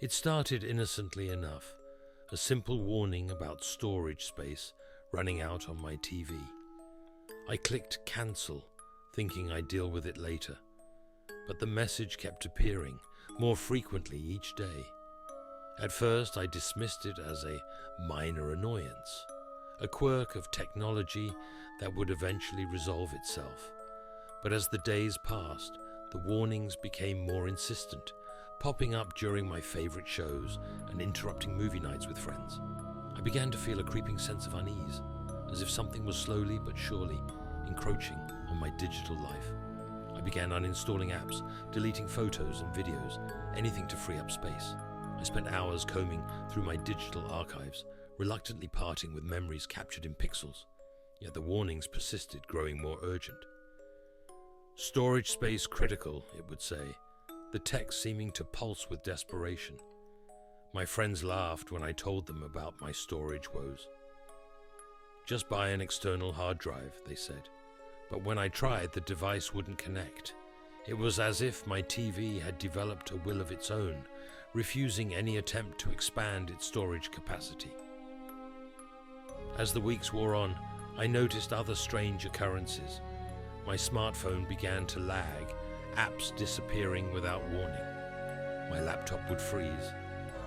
It started innocently enough, a simple warning about storage space running out on my TV. I clicked cancel, thinking I'd deal with it later, but the message kept appearing more frequently each day. At first, I dismissed it as a minor annoyance, a quirk of technology that would eventually resolve itself. But as the days passed, the warnings became more insistent, popping up during my favorite shows and interrupting movie nights with friends. I began to feel a creeping sense of unease, as if something was slowly but surely encroaching on my digital life. I began uninstalling apps, deleting photos and videos, anything to free up space. I spent hours combing through my digital archives, reluctantly parting with memories captured in pixels. Yet the warnings persisted, growing more urgent. Storage space critical, it would say, the text seeming to pulse with desperation. My friends laughed when I told them about my storage woes. Just buy an external hard drive, they said. But when I tried, the device wouldn't connect. It was as if my TV had developed a will of its own, refusing any attempt to expand its storage capacity. As the weeks wore on, I noticed other strange occurrences. My smartphone began to lag, apps disappearing without warning. My laptop would freeze,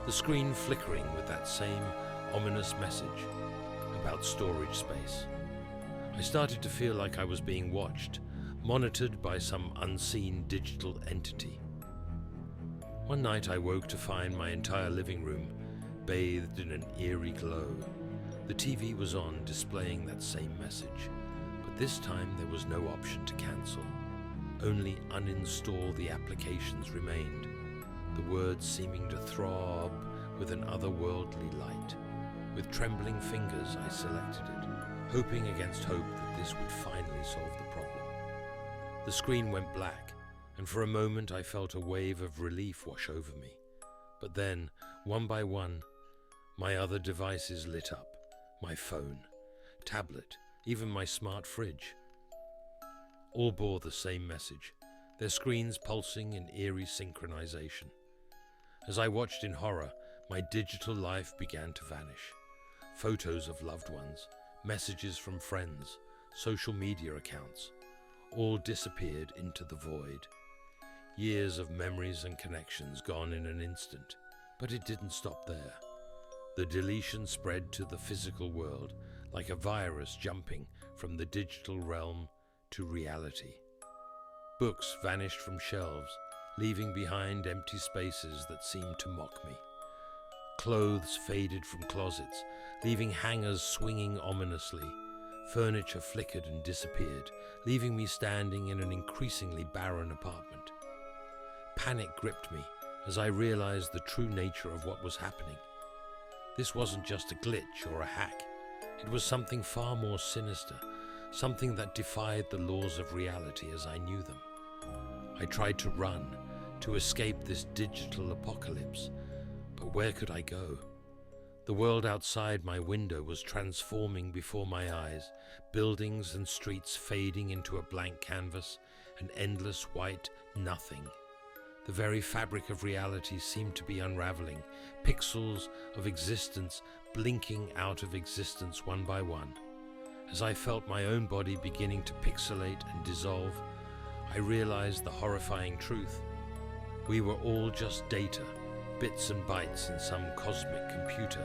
the screen flickering with that same ominous message about storage space. I started to feel like I was being watched, monitored by some unseen digital entity. One night I woke to find my entire living room bathed in an eerie glow. The TV was on, displaying that same message, but this time there was no option to cancel. Only uninstall the applications remained, the words seeming to throb with an otherworldly light. With trembling fingers I selected it, hoping against hope that this would finally solve the problem. The screen went black, and for a moment I felt a wave of relief wash over me. But then, one by one, my other devices lit up. My phone, tablet, even my smart fridge. All bore the same message, their screens pulsing in eerie synchronization. As I watched in horror, my digital life began to vanish. Photos of loved ones, messages from friends, social media accounts, all disappeared into the void. Years of memories and connections gone in an instant, but it didn't stop there. The deletion spread to the physical world like a virus jumping from the digital realm to reality. Books vanished from shelves, leaving behind empty spaces that seemed to mock me. Clothes faded from closets, leaving hangers swinging ominously. Furniture flickered and disappeared, leaving me standing in an increasingly barren apartment. Panic gripped me as I realized the true nature of what was happening. This wasn't just a glitch or a hack. It was something far more sinister, something that defied the laws of reality as I knew them. I tried to run, to escape this digital apocalypse, but where could I go? The world outside my window was transforming before my eyes, buildings and streets fading into a blank canvas, an endless white nothing. The very fabric of reality seemed to be unraveling, pixels of existence blinking out of existence one by one. As I felt my own body beginning to pixelate and dissolve, I realized the horrifying truth. We were all just data, bits and bytes in some cosmic computer,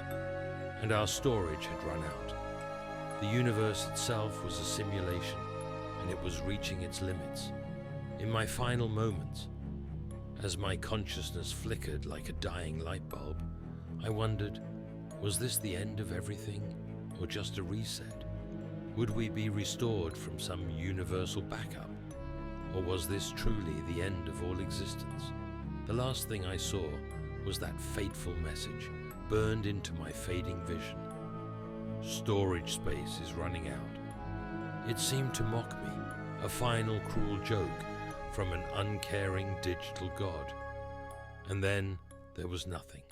and our storage had run out. The universe itself was a simulation, and it was reaching its limits. In my final moments, as my consciousness flickered like a dying light bulb, I wondered, was this the end of everything, or just a reset? Would we be restored from some universal backup, or was this truly the end of all existence? The last thing I saw was that fateful message burned into my fading vision. Storage space is running out. It seemed to mock me, a final cruel joke from an uncaring digital god. And then there was nothing.